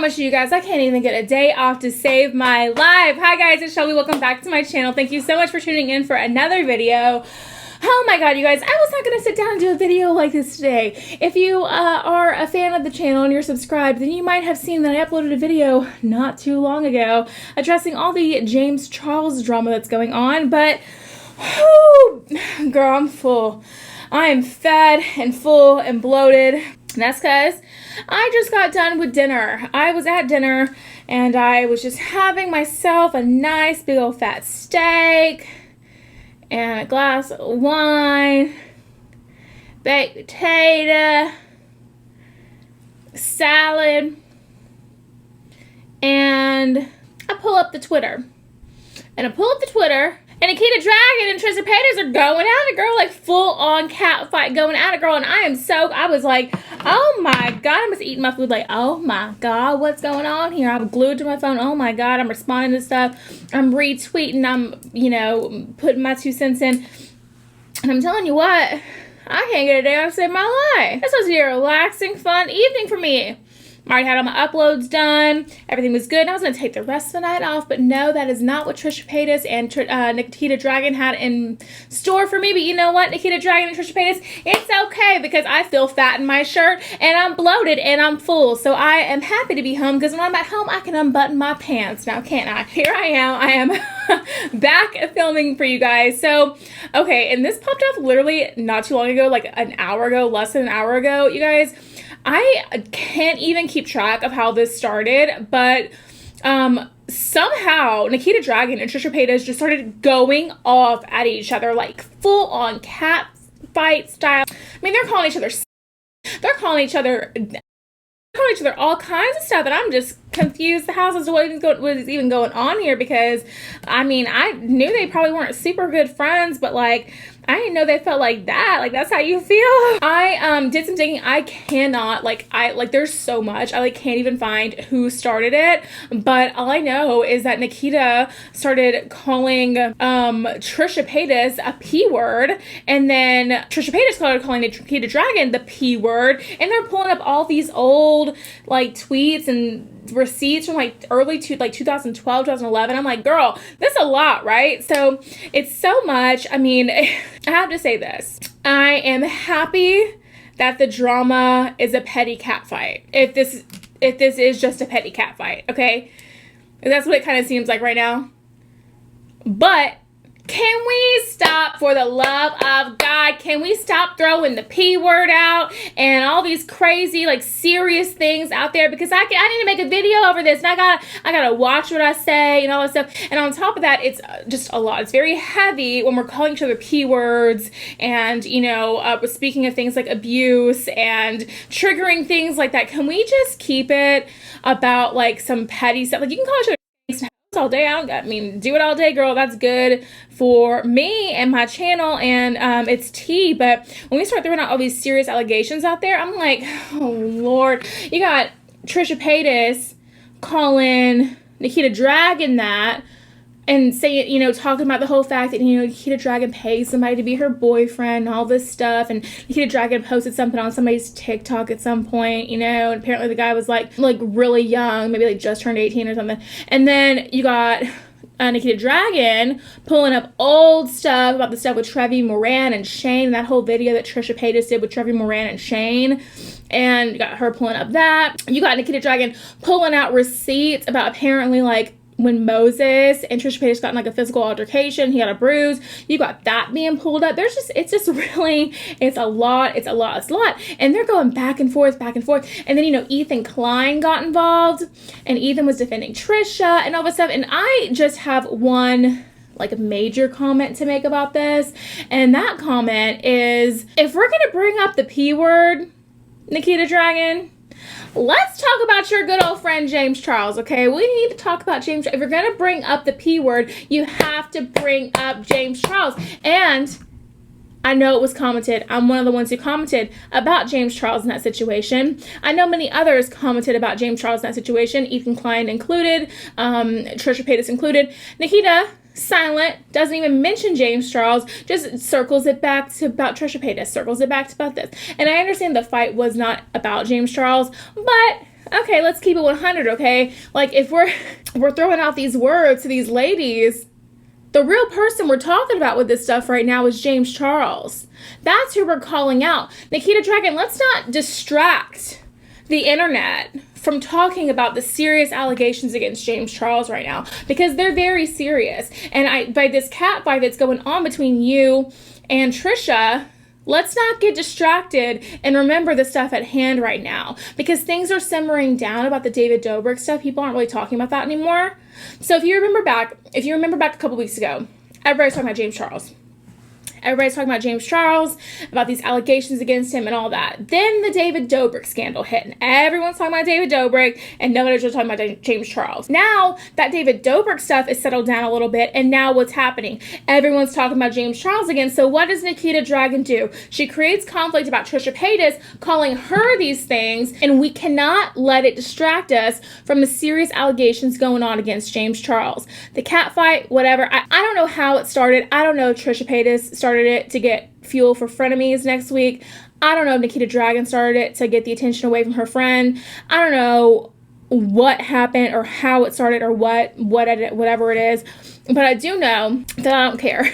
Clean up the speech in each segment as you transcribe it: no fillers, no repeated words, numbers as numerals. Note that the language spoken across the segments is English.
promise you guys, I can't even get a day off to save my life. Hi guys, it's Shelby. Welcome back to my channel. Thank you so much for tuning in for another video. Oh my god, you guys, I was not going to sit down and do a video like this today. If you are a fan of the channel and you're subscribed, then you might have seen that I uploaded a video not too long ago addressing all the James Charles drama that's going on, but whew, girl, I'm full. I am fed and full and bloated. And that's because I just got done with dinner. I was at dinner and I was just having myself a nice big old fat steak and a glass of wine, baked potato, salad, and I pull up the Twitter. And Nikita Dragun and Trisha Paytas are going at it, girl, like full on cat fight going at it, girl. And I was like, oh my god, I was eating my food like, oh my god, what's going on here? I'm glued to my phone. Oh my god, I'm responding to stuff. I'm retweeting. I'm, putting my 2 cents in. And I'm telling you what, I can't get a day off to save my life. This was a relaxing, fun evening for me. I already had all my uploads done. Everything was good. And I was going to take the rest of the night off, but no, that is not what Trisha Paytas and Nikita Dragun had in store for me. But you know what, Nikita Dragun and Trisha Paytas, it's okay because I feel fat in my shirt and I'm bloated and I'm full. So I am happy to be home because when I'm at home, I can unbutton my pants now, can't I? Here I am back filming for you guys. So, okay, and this popped up literally not too long ago, like an hour ago, less than an hour ago, you guys. I can't even keep track of how this started, but somehow Nikita Dragun and Trisha Paytas just started going off at each other, like full on cat fight style. I mean, they're calling each other all kinds of stuff, and I'm just confused the house as to what is even going on here, because I mean, I knew they probably weren't super good friends, but like, I didn't know they felt like that. Like, that's how you feel? I did some digging. I cannot, there's so much. I can't even find who started it. But all I know is that Nikita started calling Trisha Paytas a P word. And then Trisha Paytas started calling Nikita Dragun the P word. And they're pulling up all these old, tweets and receipts from early 2012, 2011. I'm like, girl, this is a lot, right? So it's so much. I mean, I have to say this. I am happy that the drama is a petty cat fight. If this is just a petty cat fight, okay? That's what it kind of seems like right now. But can we stop, for the love of God, can we stop throwing the P word out and all these crazy, serious things out there? Because I need to make a video over this, and I gotta watch what I say and all that stuff. And on top of that, it's just a lot. It's very heavy when we're calling each other P words and, speaking of things like abuse and triggering things like that. Can we just keep it about, some petty stuff? You can call each other all day. I mean, do it all day, girl. That's good for me and my channel, and it's tea. But when we start throwing out all these serious allegations out there, I'm like, oh Lord. You got Trisha Paytas calling Nikita Dragun that, and saying, talking about the whole fact that, Nikita Dragun pays somebody to be her boyfriend and all this stuff. And Nikita Dragun posted something on somebody's TikTok at some point, and apparently the guy was like really young, maybe just turned 18 or something. And then you got Nikita Dragun pulling up old stuff about the stuff with Trevi Moran and Shane, that whole video that Trisha Paytas did with Trevi Moran and Shane. And you got her pulling up that. You got Nikita Dragun pulling out receipts about apparently when Moses and Trisha Paytas got in a physical altercation, he got a bruise. You got that being pulled up. It's a lot. And they're going back and forth. And then, Ethan Klein got involved, and Ethan was defending Trisha and all this stuff. And I just have one major comment to make about this. And that comment is, if we're going to bring up the P word, Nikita Dragun, let's talk about your good old friend James Charles, okay? We need to talk about James. If you're going to bring up the P word, you have to bring up James Charles. And I know it was commented. I'm one of the ones who commented about James Charles in that situation. I know many others commented about James Charles in that situation, Ethan Klein included, Trisha Paytas included. Nikita, silent, doesn't even mention James Charles, just circles it back to about Trisha Paytas, circles it back to about this. And I understand the fight was not about James Charles, but okay, let's keep it 100, okay? Like, if we're throwing out these words to these ladies, the real person we're talking about with this stuff right now is James Charles. That's who we're calling out. Nikita Dragun, let's not distract the internet from talking about the serious allegations against James Charles right now, because they're very serious. And by this cat fight that's going on between you and Trisha, let's not get distracted and remember the stuff at hand right now, because things are simmering down about the David Dobrik stuff. People aren't really talking about that anymore. So if you remember back a couple weeks ago, everybody's talking about James Charles. Everybody's talking about James Charles, about these allegations against him and all that. Then the David Dobrik scandal hit, and everyone's talking about David Dobrik, and nobody's just talking about James Charles. Now that David Dobrik stuff is settled down a little bit, and now what's happening? Everyone's talking about James Charles again. So what does Nikita Dragun do? She creates conflict about Trisha Paytas, calling her these things, and we cannot let it distract us from the serious allegations going on against James Charles. The cat fight, whatever. I don't know how it started. I don't know if Trisha Paytas started it to get fuel for frenemies next week. I don't know if Nikita Dragun started it to get the attention away from her friend. I don't know what happened or how it started or whatever it is. But I do know that I don't care.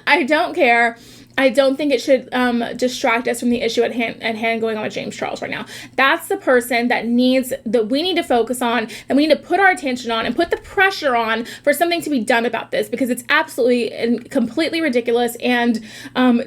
I don't care. I don't think it should distract us from the issue at hand going on with James Charles right now. That's the person that we need to focus on, and we need to put our attention on and put the pressure on for something to be done about this, because it's absolutely and completely ridiculous and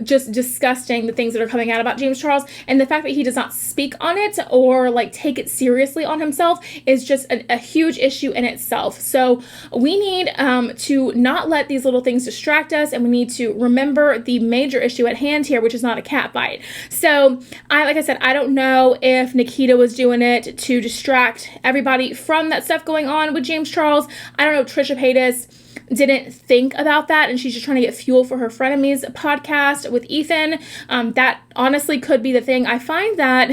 just disgusting, the things that are coming out about James Charles, and the fact that he does not speak on it or like take it seriously on himself is just a huge issue in itself. So we need to not let these little things distract us, and we need to remember the major issue at hand here, which is not a cat fight. So like I said, I don't know if Nikita was doing it to distract everybody from that stuff going on with James Charles. I don't know if Trisha Paytas didn't think about that and she's just trying to get fuel for her frenemies podcast with Ethan. That honestly could be the thing. I find that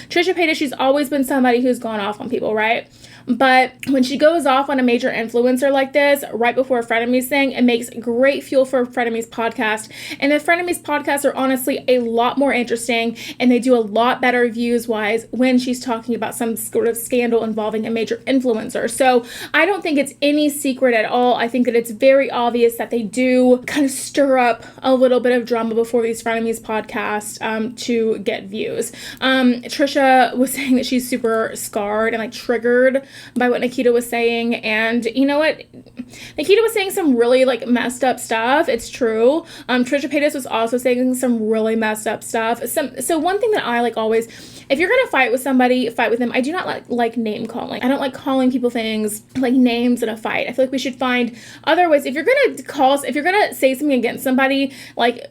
Trisha Paytas, she's always been somebody who's gone off on people, right? But when she goes off on a major influencer like this, right before a Frenemies thing, it makes great fuel for a Frenemies podcast. And the Frenemies podcasts are honestly a lot more interesting, and they do a lot better views-wise when she's talking about some sort of scandal involving a major influencer. So I don't think it's any secret at all. I think that it's very obvious that they do kind of stir up a little bit of drama before these Frenemies podcasts to get views. Trisha was saying that she's super scarred and like triggered by what Nikita was saying, and you know what, Nikita was saying some really like messed up stuff. It's true. Trisha Paytas was also saying some really messed up stuff. So one thing that I like always, if you're gonna fight with somebody, fight with them. I do not like name calling. I don't like calling people things like names in a fight. I feel like we should find other ways. If you're gonna say something against somebody, like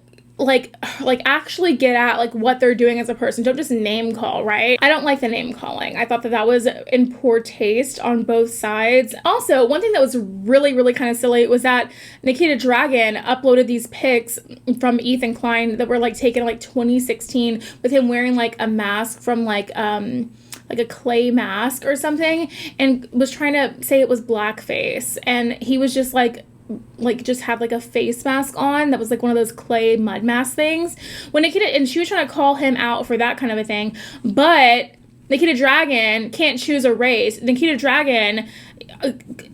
actually get at like what they're doing as a person. Don't just name call, right? I don't like the name calling. I thought that was in poor taste on both sides. Also, one thing that was really, really kind of silly was that Nikita Dragun uploaded these pics from Ethan Klein that were like taken like 2016 with him wearing like a mask from like a clay mask or something, and was trying to say it was blackface, and he was just just have like a face mask on that was like one of those clay mud mask things. When Nikita, and she was trying to call him out for that kind of a thing, but Nikita Dragun can't choose a race. Nikita Dragun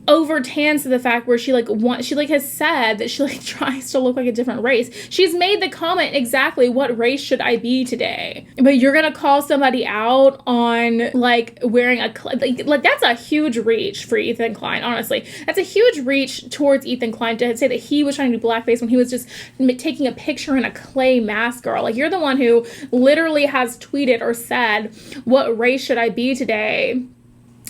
overtans to the fact where she has said that she tries to look like a different race. She's made the comment exactly, what race should I be today? But you're gonna call somebody out on like wearing that's a huge reach for Ethan Klein. Honestly, that's a huge reach towards Ethan Klein to say that he was trying to do blackface when he was just taking a picture in a clay mask, girl. Like, you're the one who literally has tweeted or said, what race should I be today?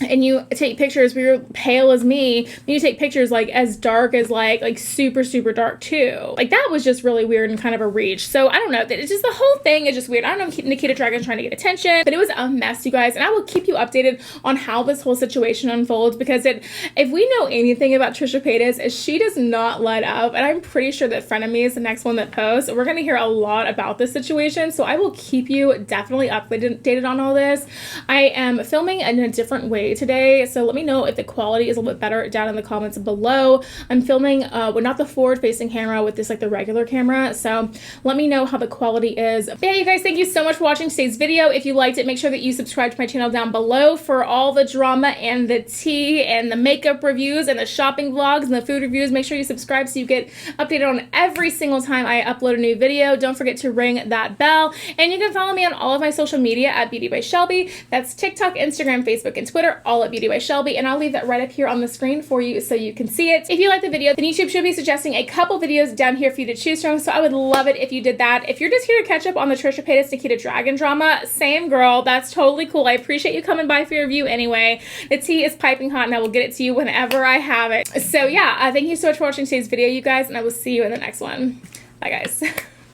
And you take pictures where you're pale as me, and you take pictures like as dark as like super, super dark too. Like, that was just really weird and kind of a reach. So I don't know, it's just, the whole thing is just weird. I don't know if Nikita Dragun's trying to get attention, but it was a mess, you guys. And I will keep you updated on how this whole situation unfolds, because if we know anything about Trisha Paytas, is she does not let up. And I'm pretty sure that Frenemy is the next one that posts. We're going to hear a lot about this situation. So I will keep you definitely updated on all this. I am filming in a different way way today, so let me know if the quality is a little bit better down in the comments below. I'm filming well, not the forward facing camera, with this like the regular camera, so let me know how the quality is. But yeah, you guys, thank you so much for watching today's video. If you liked it, make sure that you subscribe to my channel down below for all the drama and the tea and the makeup reviews and the shopping vlogs and the food reviews. Make sure you subscribe so you get updated on every single time I upload a new video. Don't forget to ring that bell, and you can follow me on all of my social media at Beauty by Shelby. That's TikTok, Instagram, Facebook, and Twitter, all at Beauty by Shelby, and I'll leave that right up here on the screen for you so you can see it. If you like the video, then YouTube should be suggesting a couple videos down here for you to choose from, so I would love it if you did that. If you're just here to catch up on the Trisha Paytas, Nikita Dragun drama, same girl, that's totally cool. I appreciate you coming by for your review anyway. The tea is piping hot, and I will get it to you whenever I have it. So yeah, thank you so much for watching today's video, you guys, and I will see you in the next one. Bye, guys.